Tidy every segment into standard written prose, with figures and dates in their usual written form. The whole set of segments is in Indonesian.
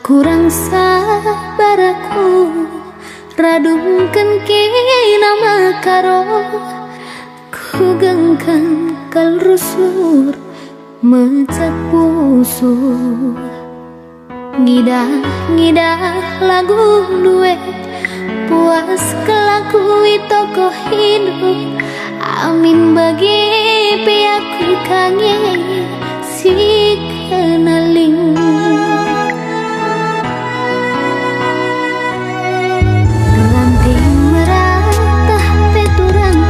Kurang sabar aku radungkan kina makaro ku gengkan kal rusur mecat pusur ngidah lagu duet puas kelakui toko hidup amin bagi piaku kangen si kenaling ranting meratah peturang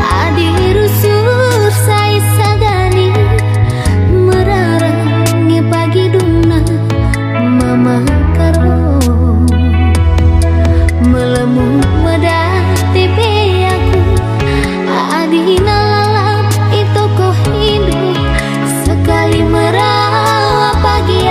adi rusur sai sagani merarangi pagi duna mama karo melemu medati aku adina lalap itu kau hidup sekali merawat pagi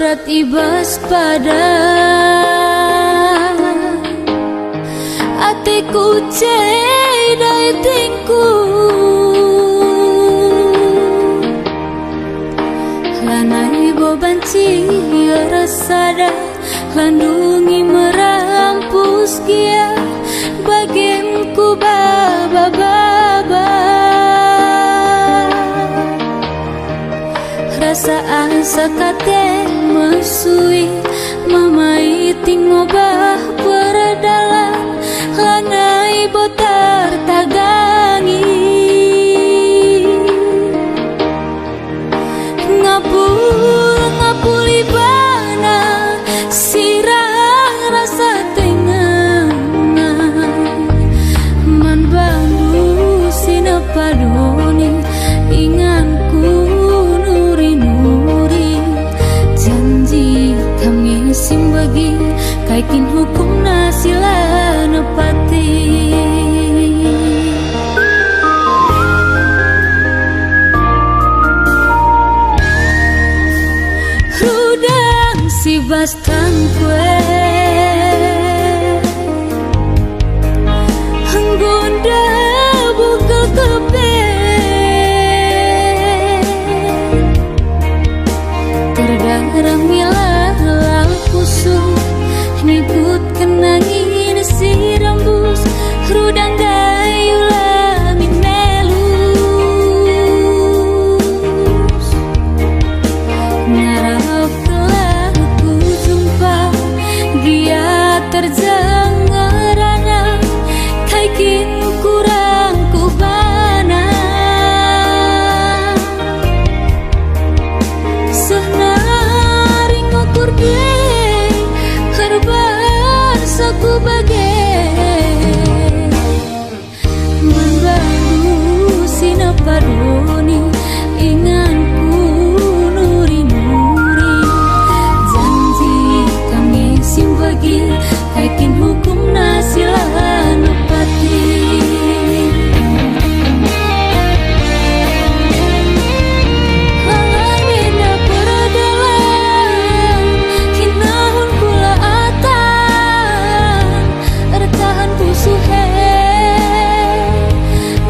surat ibas pada atiku cedai tingku lanai bobanci rasada landungi merampus kia bagemku baba rasaan sakate mesui mamai tingobah berdalan lanai botar tagangi ngapuli bana sirah rasa tengah man bandu sinapadoni inganku nuri janji kami simbagi kaikin hukum nasila nepati rudang si bastang kue hanggonda buka kepe terdarang milah lampusu nikut kenangin si rambus rudang gayu lamin melus ngarap telah ku jumpa dia terjangarana kaikin kurang ku bana sehnari ngukur deh herban saku bagai membantu sinapadoni inganku nuri janji kami simbagi kaikin hukum nasilah nepati lalai beda peradalan hinahun pula atan ertahan pusuhe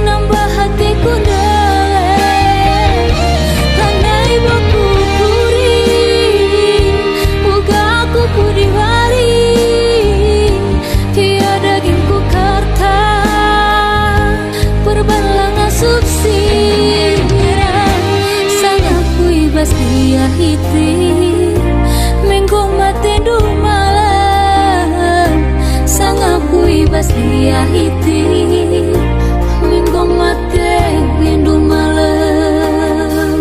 nambah hatiku dalek lanai baku puri buka aku pudi wali tiada gingku karta perbalang asup sirang sangat kuibas dia hiti mengko mate du malam sangat kuibas dia hiti mengko mate pindu malam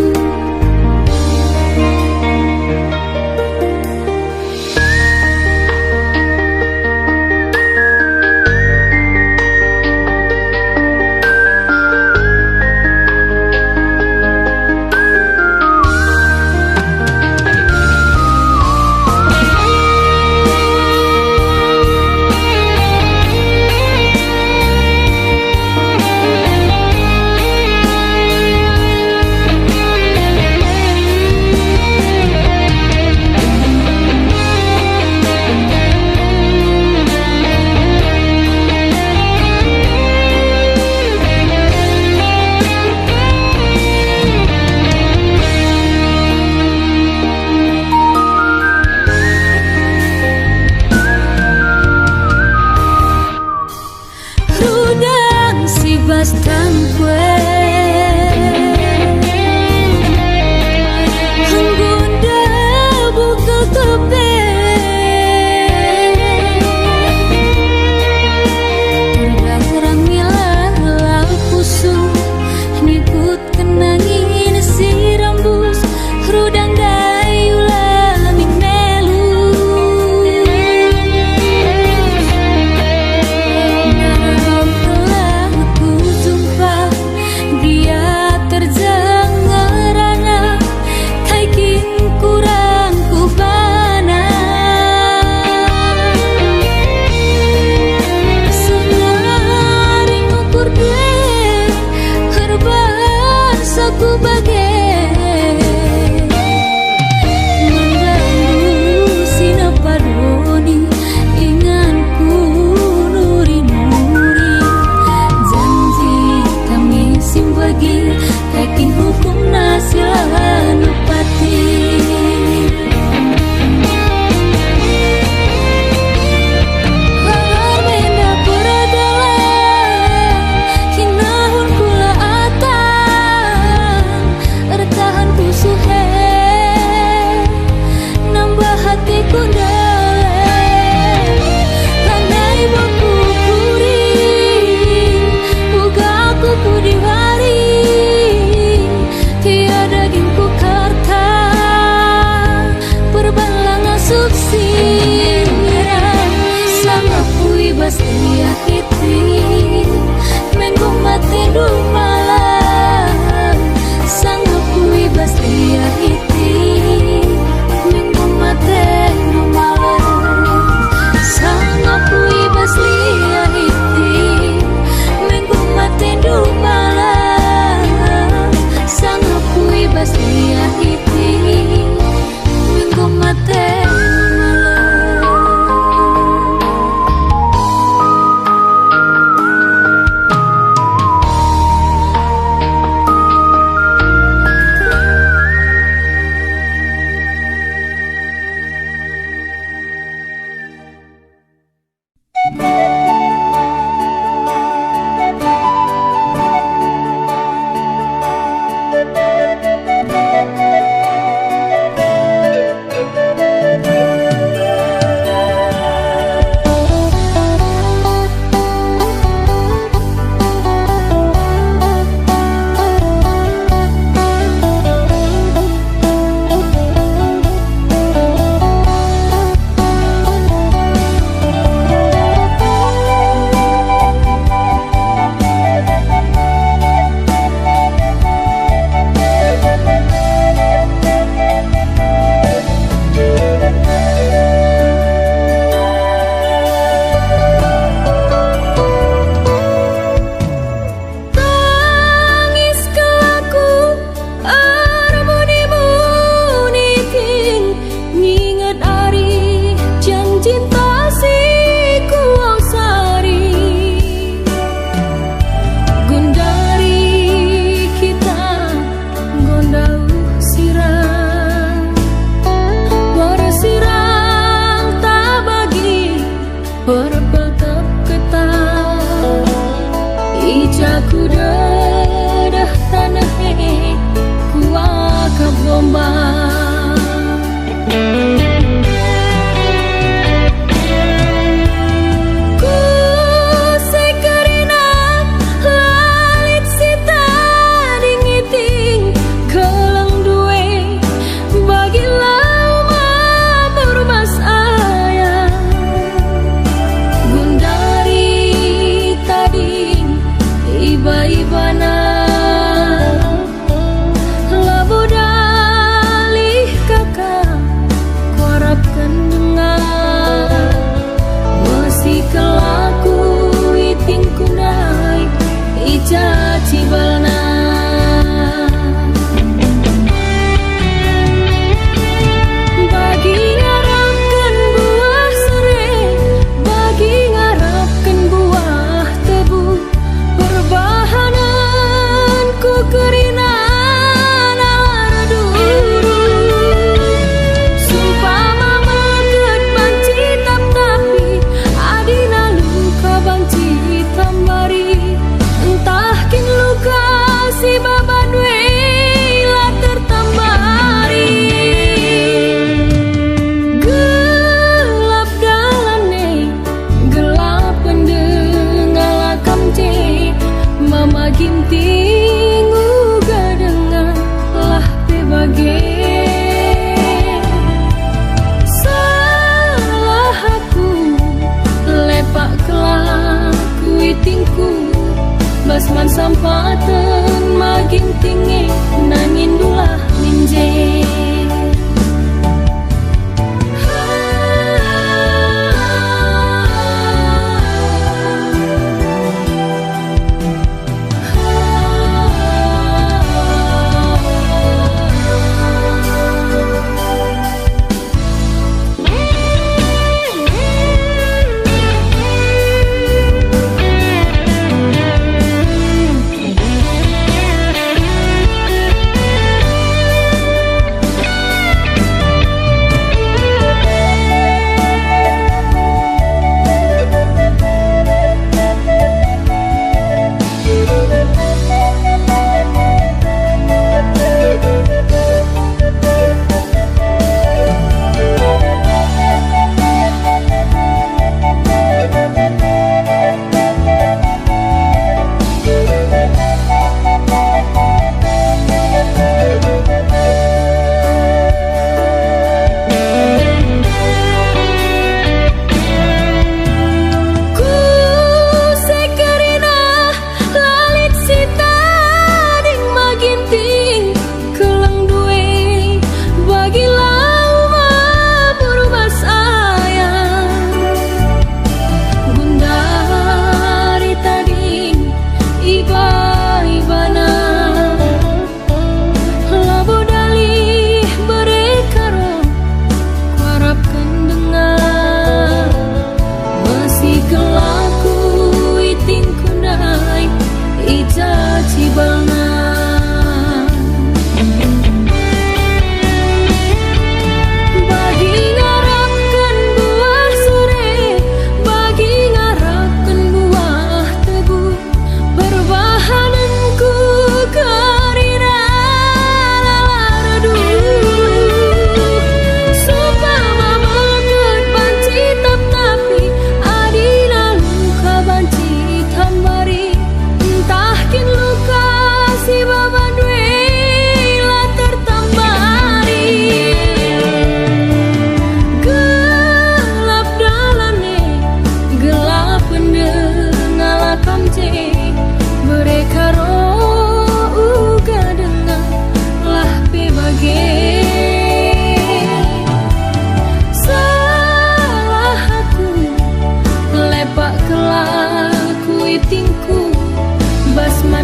basman sampatan makin tinggi nangin dulah minje.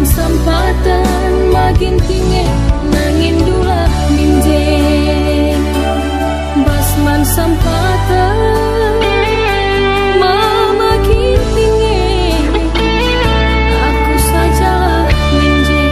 Sempatan makin tinggi nangin dulah minje. Basman sempatan makin tinggi, aku sajalah minje.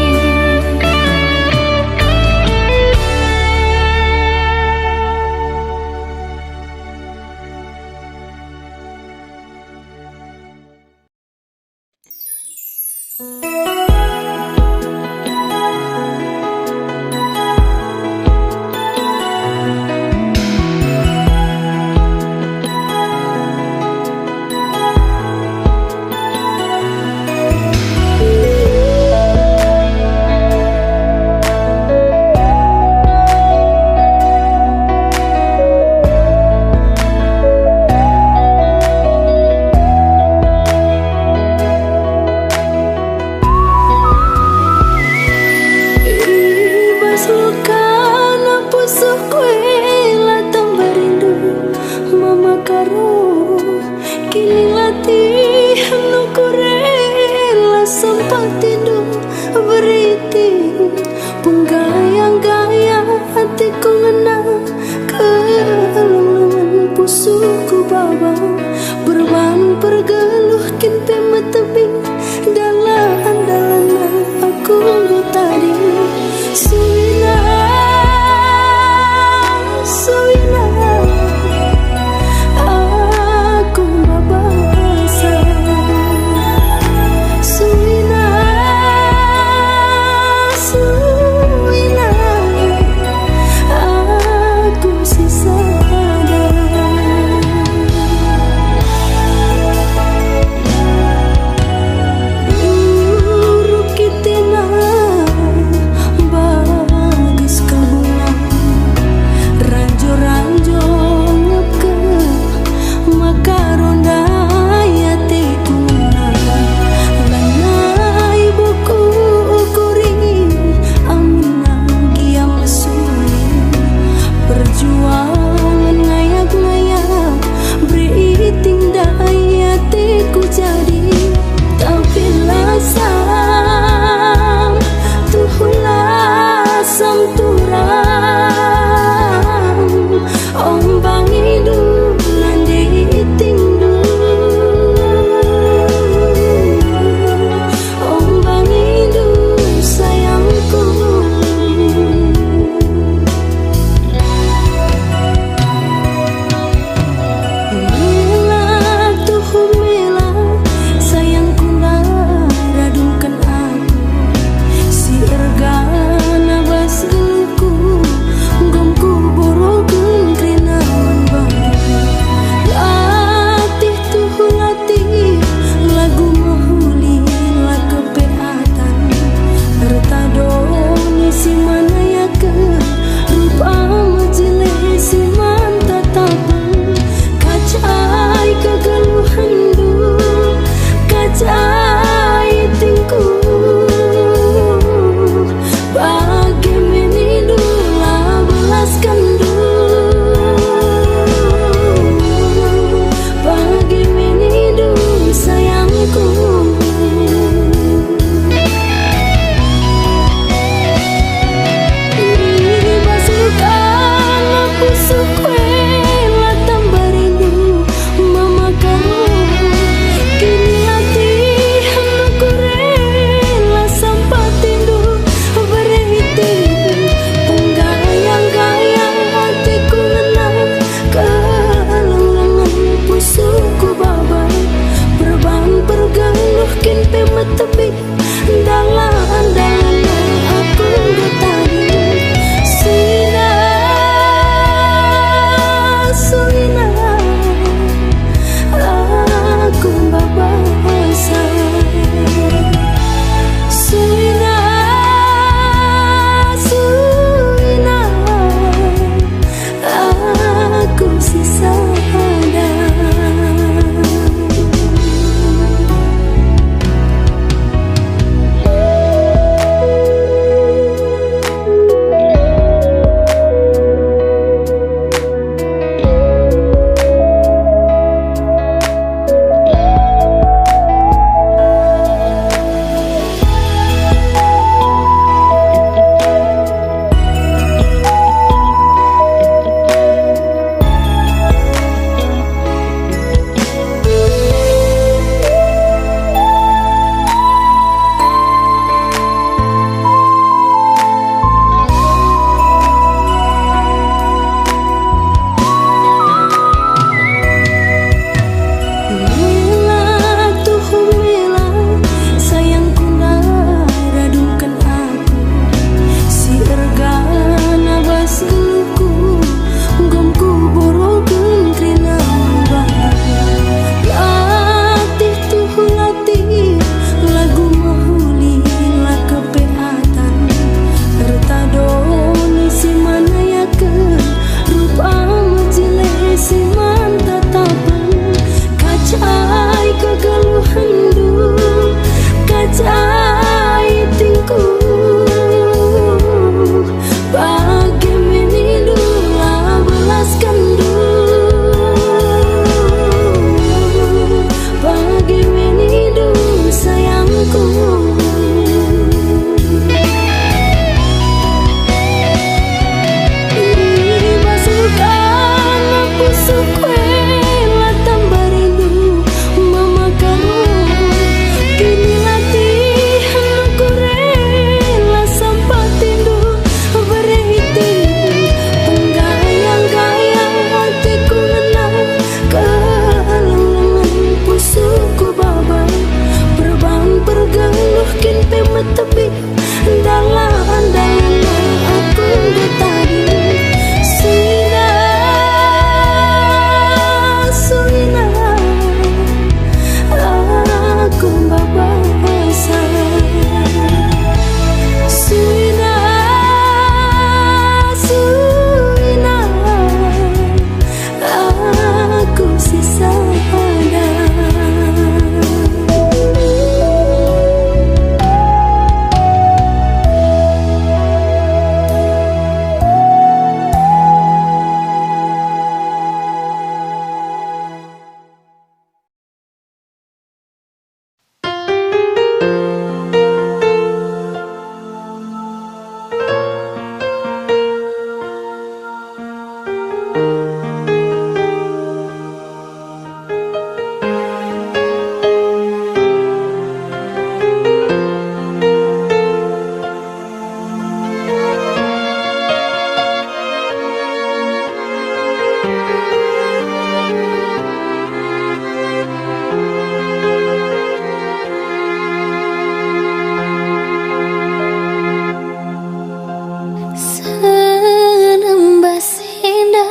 Senembas senda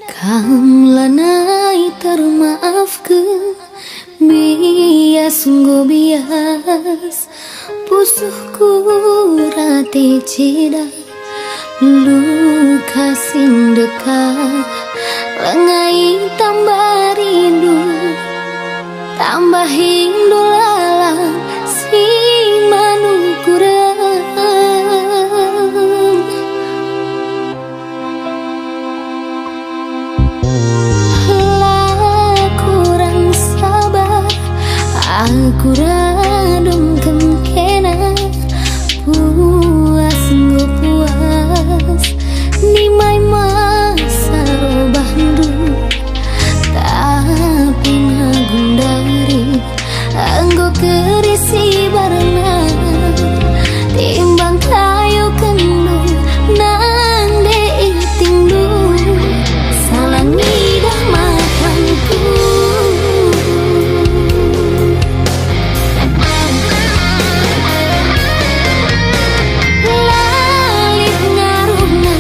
kamlanai termaafkan bias sungguh bias pusuhku rati cida luka sindekat lengai tambah rindu tambah hindu lalang si manukuram lah kurang sabar aku radung kena puas nggak puas ni mai masa robandu tapi nagundari anggo kerisi barengan timbang kayu kendung nang deitingdu salangi dah makanku lalit ngaruna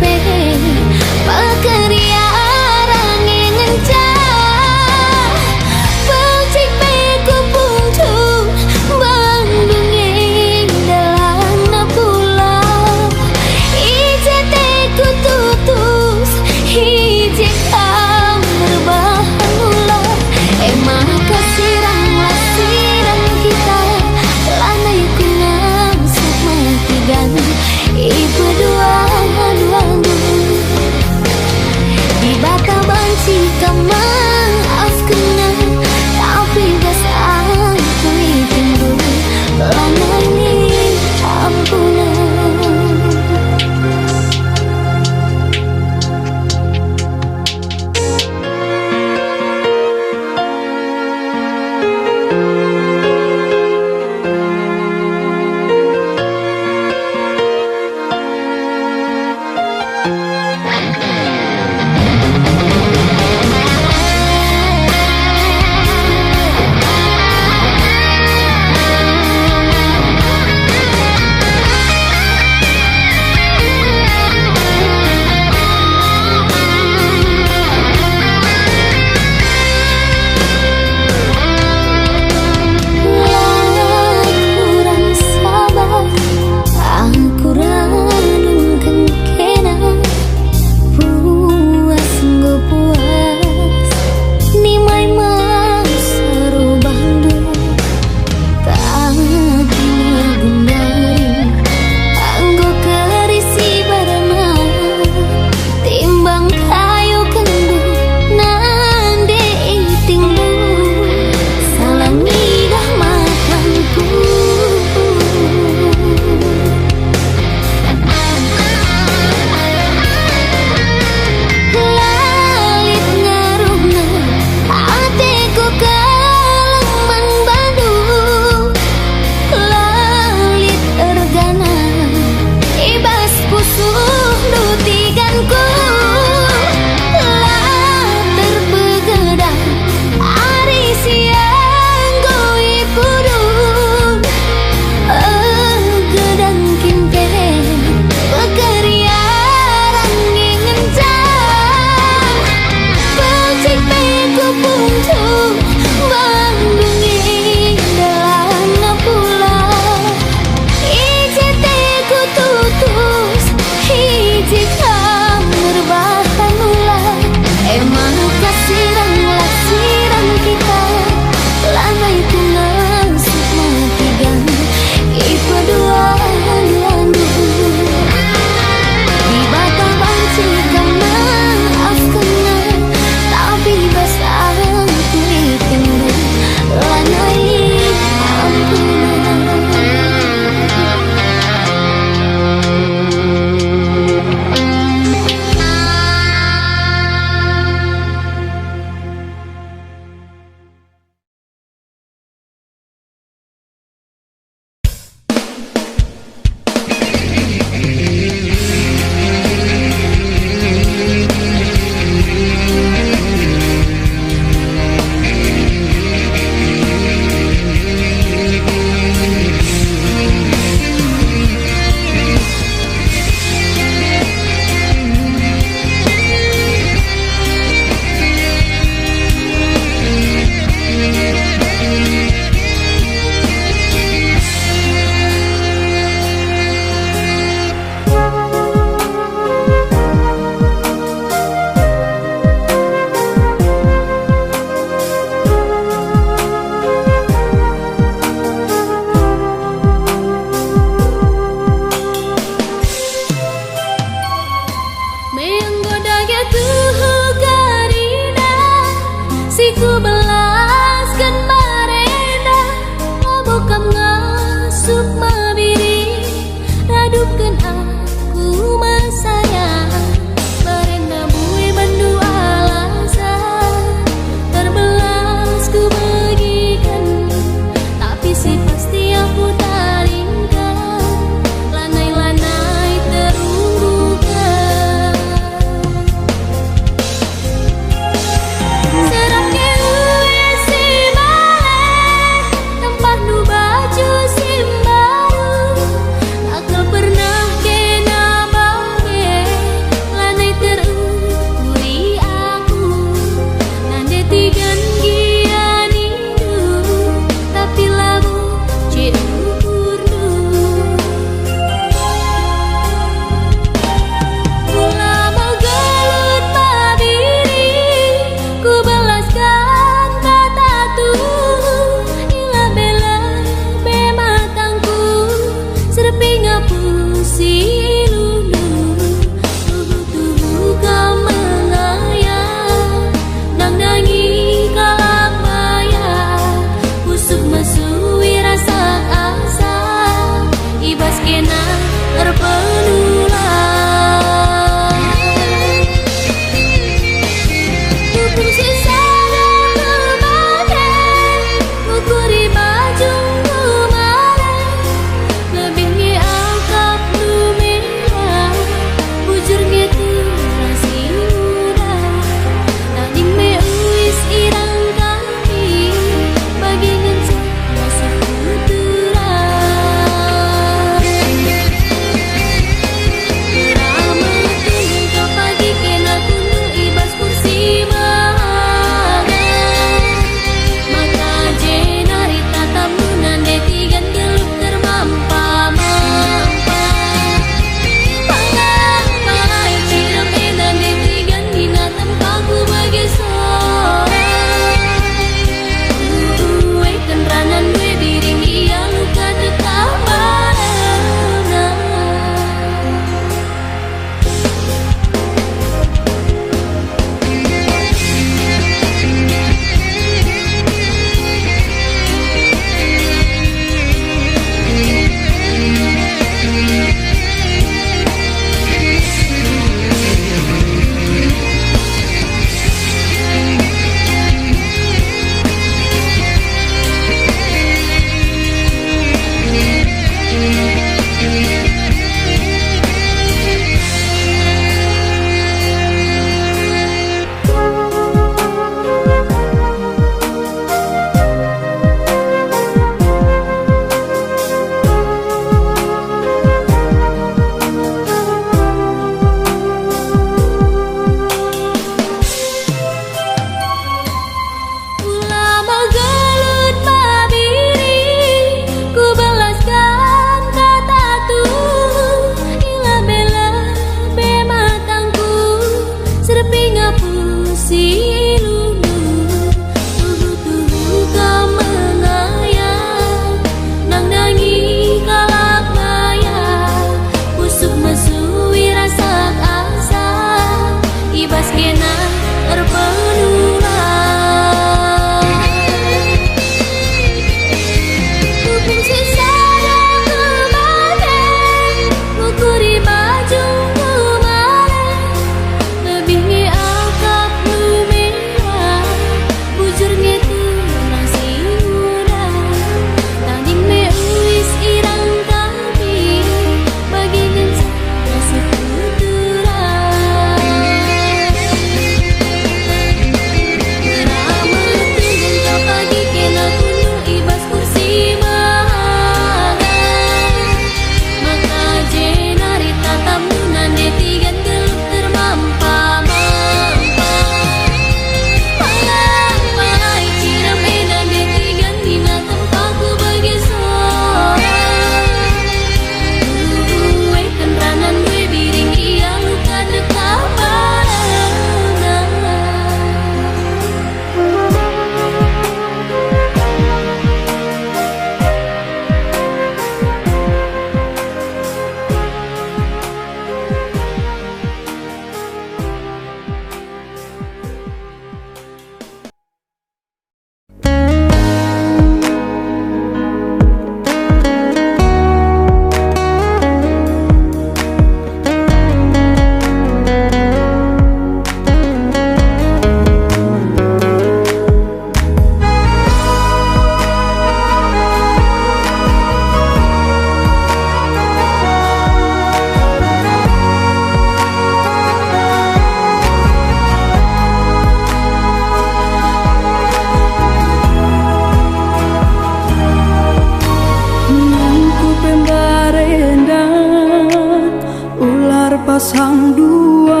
pasang dua,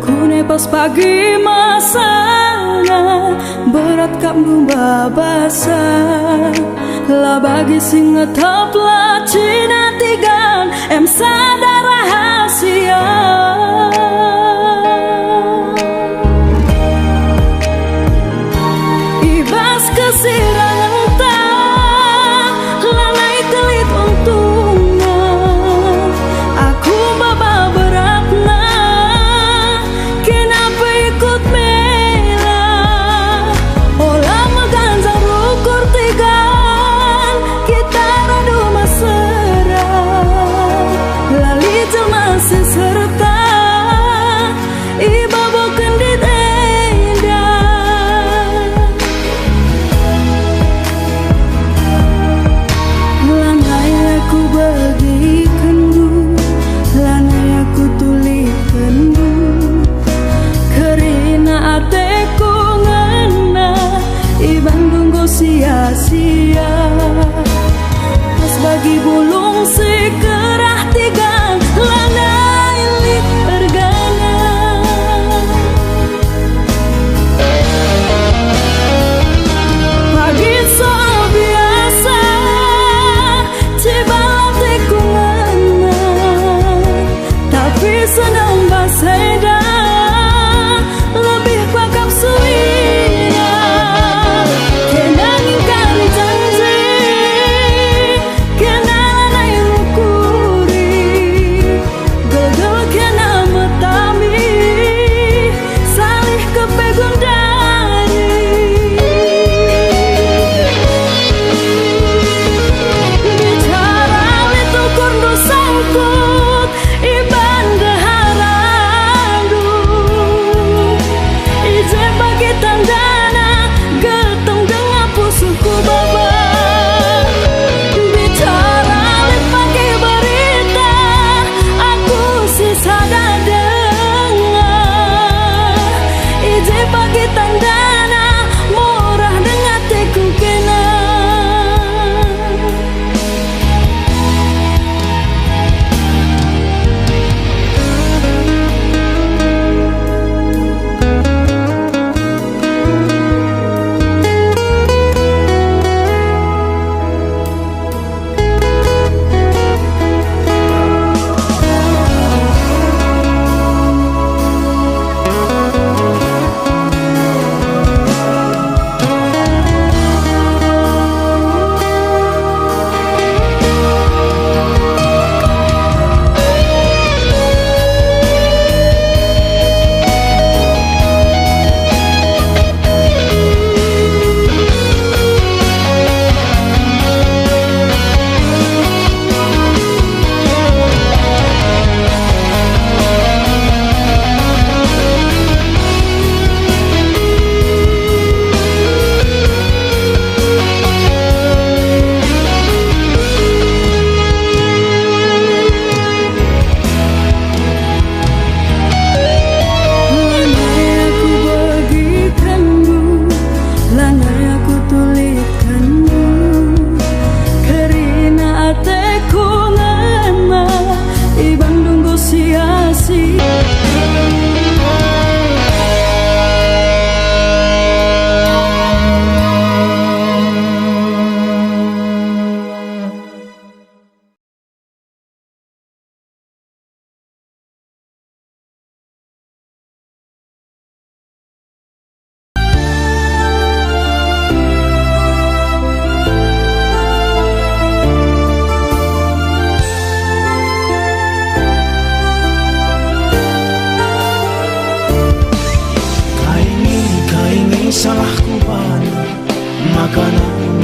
kune pas pagi masana berat kam dumba basa lah bagi sing ngetop lah cina tigan em sadar rahasia. Ibas kesirangan entah lalai telit untungnya aku baba beratna kenapa ikut mela olah meganjang rukur tigan kita radu mesra lali jelma seserta iba bukan dit sia-sia pas bagi bulung si kerah tiga lanai lit ergana pagi soal biasa cibalat teku ngana tapi senang baseda lebih pakap suina salahku banyak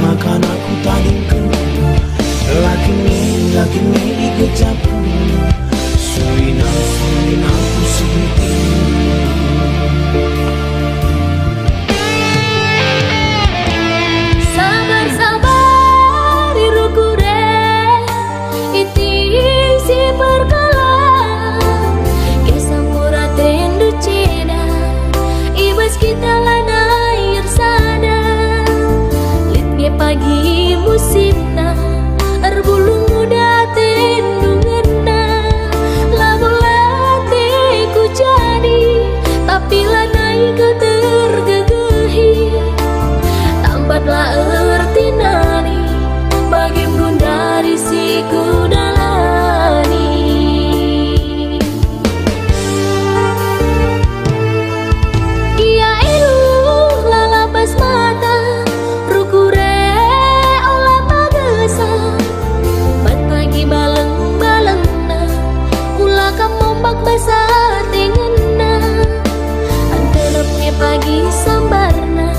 makan aku tadingku laki me igejapku suina ku seperti sabar irukure iti si perkala kesampura tendu ceda ibas kita lana pagi musita erbulung muda te ku dalani. Ia iluh lalapas mata rukure olah pagesa ban pagi baleng-balengna ulah kamombak basa tingenna anterepnya pagi sambarna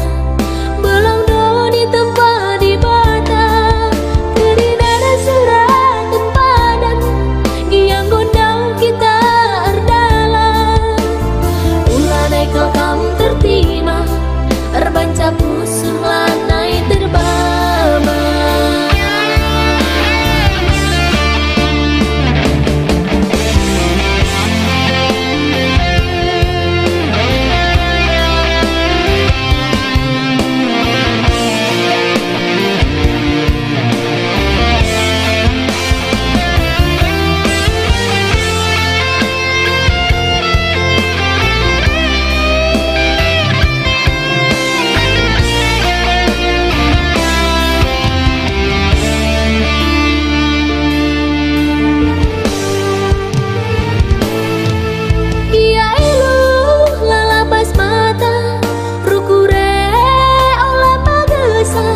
belang do di tempat di bata keri dada surat tempadan yang gondang kita erdalan ulah naik ke kam tertima erbanca pusuh lanai terbama. Ia iluh lalapas mata rukure olah pagesa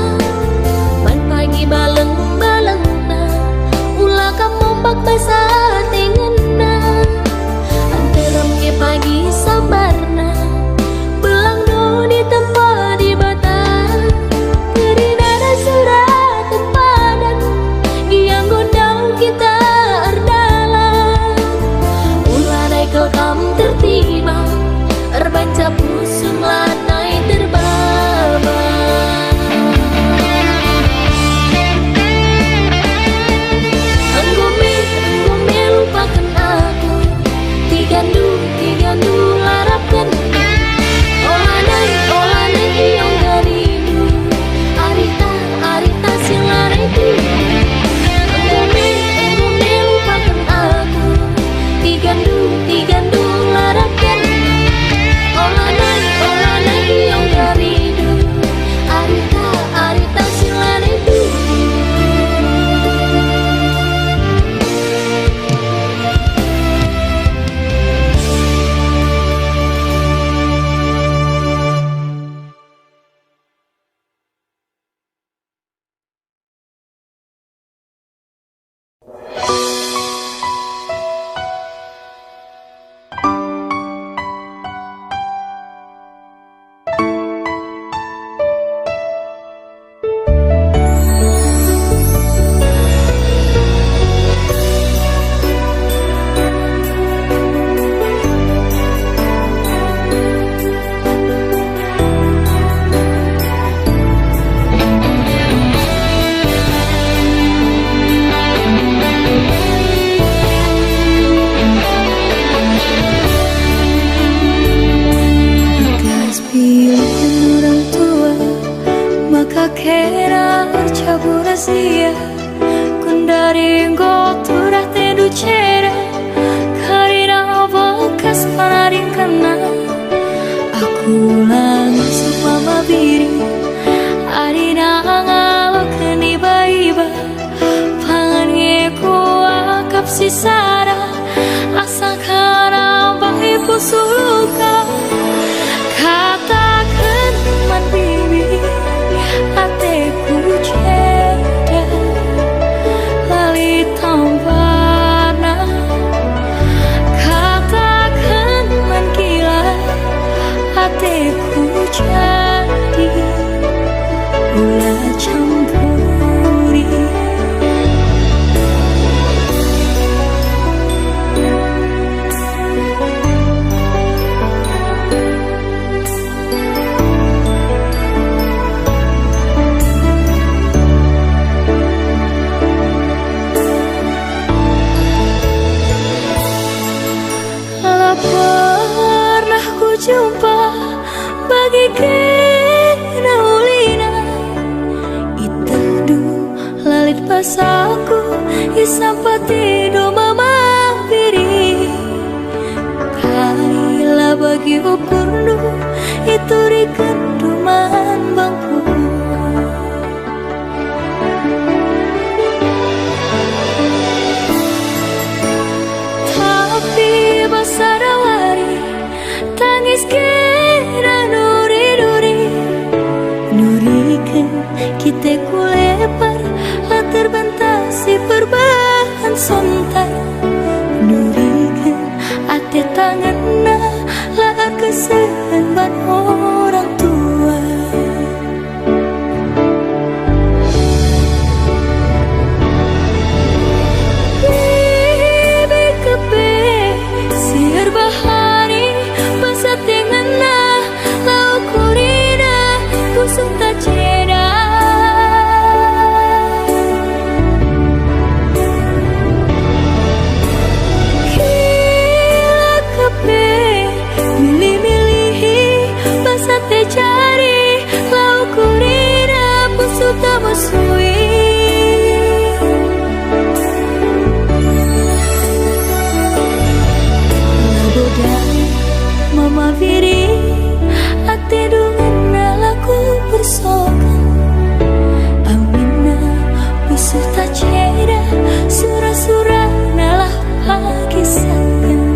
ban pagi baleng-balengna ulah kamombak basa tingenna anteremnya pagi sambarna belang do di tempat di bata keri dada surat tempadan yang gondang kita erdalan ulah naik ke kam tertima erbanca pusuh lanai terbama. Anggome lupakan aku tigandu larapkan olanai iyong garidu arita silarai tu anggome lupakan aku tigandu larapkan olanai iyong garidu arita silarai tu. Atas pilihan orang tua maka kera bercabur sia kundari goturah tedu cera karina bekas panaring kena aku langsung mama biri arina ngalo keni baiba pangan ngeku akap sisara asa kana bahi pusuluka katakan man bibi ateku ceda lali tampana katakan man gila ateku jadi ulah campuri pernah ku jumpa bagi kena ulina itadu lalit pasaku isampati do mama biri kaila bagi ukurnu itu di keduman bangku perubahan sontak nurikan ate tanganna lah kesehan orang tua. Bibi kepe siar bahari basa tengana lau kurina kusuk tak ceda. Cari lau kurina pusuk tak musui nabodai mama viri ate dungan nalaku bersokan amina pusuk tak cera surah-surah nalah lagi sayang.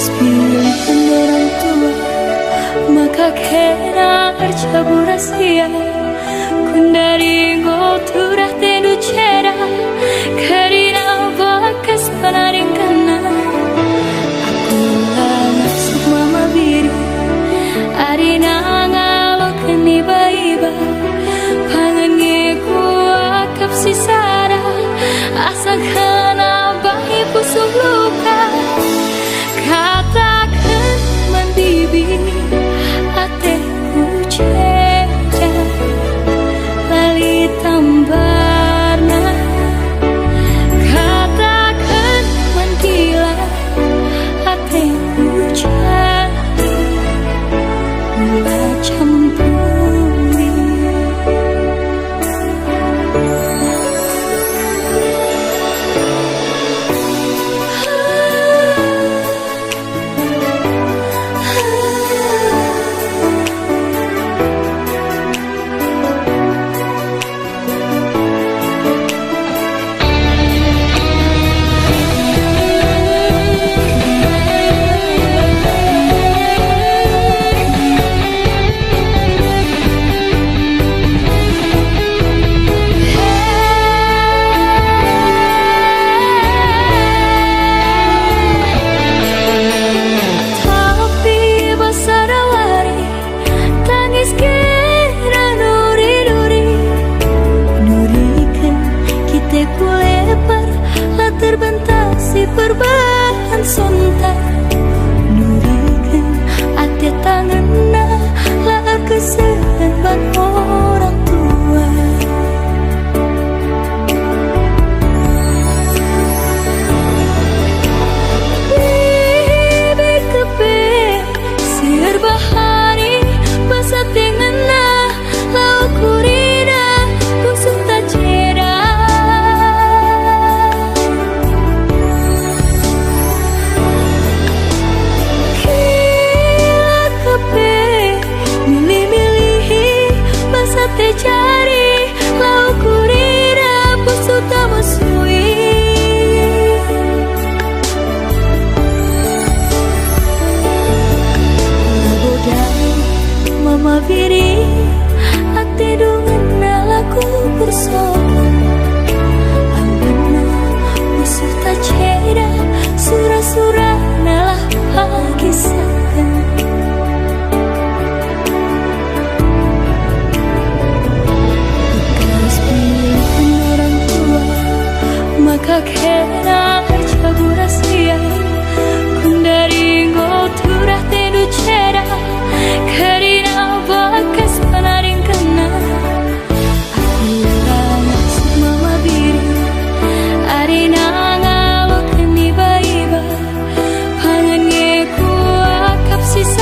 Pilihan orang tua maka kena arcabu rahasia kundari goturah tendu cera karina bakas penaring kana aku langsung mama biri arina ngalo keni baiba pangan ngeku akap sisara asa kana bahi pusuk luka. Katakan mandibi ateku ceda lali tambarna. Katakan mantila ateku ceda gula campuri. Terbentasi perubahan sontak nurikan ate tanganna lah kesehan orang tua. Bibi kepe siar bahari basa tengana lau kurina kusuk tak cera. Cari lau kurina pusuk tak musui nabodai mama viri ate dungan nalaku bersokan amina pusuk tak ceda surah-surah nalah lagi sayang. Maka kena arcabu rahasia kundari goturah tendu cera karina bakas penaring kana aku langsung mama biri arina ngalo keni baiba pangan ngeku akap sisa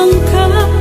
sangka